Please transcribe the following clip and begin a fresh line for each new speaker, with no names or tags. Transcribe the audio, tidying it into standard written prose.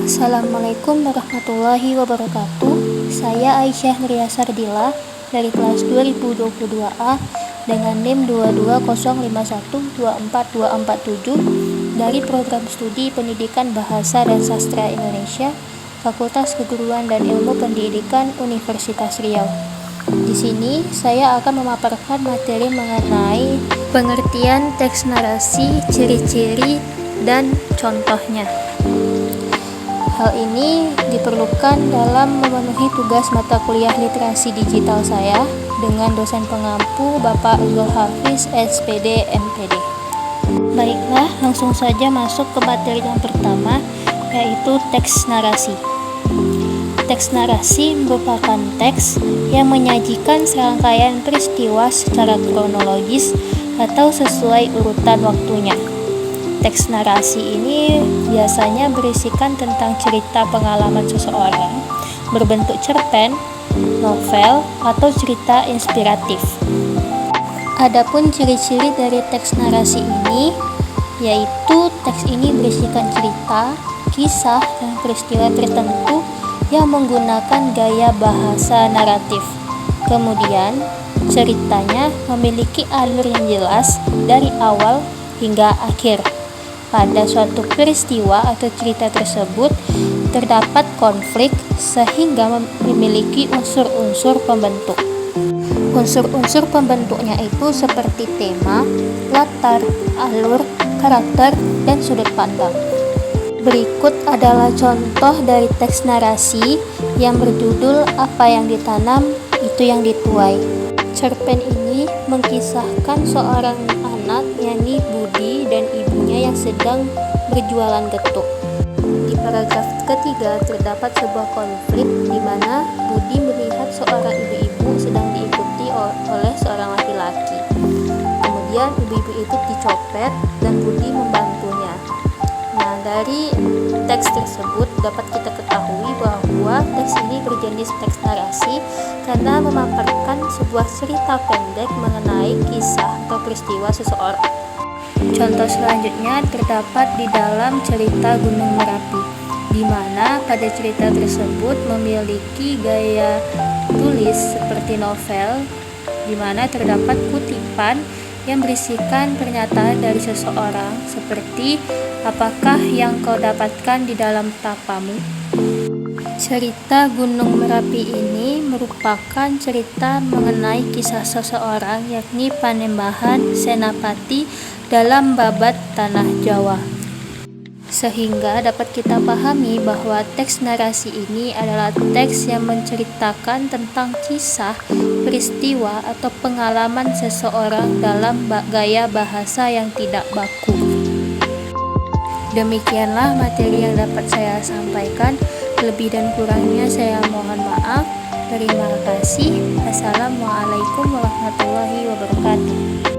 Assalamualaikum warahmatullahi wabarakatuh. Saya Aisyah Nuria Sardila dari kelas 2022A dengan NIM 22051242447 dari program studi Pendidikan Bahasa dan Sastra Indonesia, Fakultas Keguruan dan Ilmu Pendidikan Universitas Riau. Di sini saya akan memaparkan materi mengenai pengertian teks narasi, ciri-ciri, dan contohnya. Hal ini diperlukan dalam memenuhi tugas mata kuliah literasi digital saya dengan dosen pengampu Bapak Zulhafiz SPD MPD. Baiklah, langsung saja masuk ke materi yang pertama, yaitu teks narasi. Teks narasi merupakan teks yang menyajikan serangkaian peristiwa secara kronologis atau sesuai urutan waktunya. Teks narasi ini biasanya berisikan tentang cerita pengalaman seseorang, berbentuk cerpen, novel, atau cerita inspiratif. Adapun ciri-ciri dari teks narasi ini, yaitu teks ini berisikan cerita, kisah, dan peristiwa tertentu yang menggunakan gaya bahasa naratif. Kemudian, ceritanya memiliki alur yang jelas dari awal hingga akhir. Pada suatu peristiwa atau cerita tersebut terdapat konflik sehingga memiliki unsur-unsur pembentuk. Unsur-unsur pembentuknya itu seperti tema, latar, alur, karakter, dan sudut pandang. Berikut adalah contoh dari teks narasi yang berjudul "Apa yang ditanam, itu yang dituai". Cerpen ini mengkisahkan seorang anak, yakni Budi, dan ibunya yang sedang berjualan getuk. Di paragraf ketiga terdapat sebuah konflik di mana Budi melihat seorang ibu-ibu sedang diikuti oleh seorang laki-laki. Kemudian ibu-ibu itu dicopet dan Budi membantunya. Nah, dari teks tersebut dapat kita ketahui bahwa teks ini berjenis teks narasi karena memaparkan sebuah cerita pendek mengenai kisah atau peristiwa seseorang. Contoh selanjutnya terdapat di dalam cerita Gunung Merapi, di mana pada cerita tersebut memiliki gaya tulis seperti novel, di mana terdapat kutipan yang berisikan pernyataan dari seseorang seperti "Apakah yang kau dapatkan di dalam tapamu?". Cerita Gunung Merapi ini merupakan cerita mengenai kisah seseorang, yakni Panembahan Senapati dalam babat Tanah Jawa. Sehingga dapat kita pahami bahwa teks narasi ini adalah teks yang menceritakan tentang kisah, peristiwa, atau pengalaman seseorang dalam gaya bahasa yang tidak baku. Demikianlah materi yang dapat saya sampaikan. Lebih dan kurangnya saya mohon maaf. Terima kasih. Assalamualaikum warahmatullahi wabarakatuh.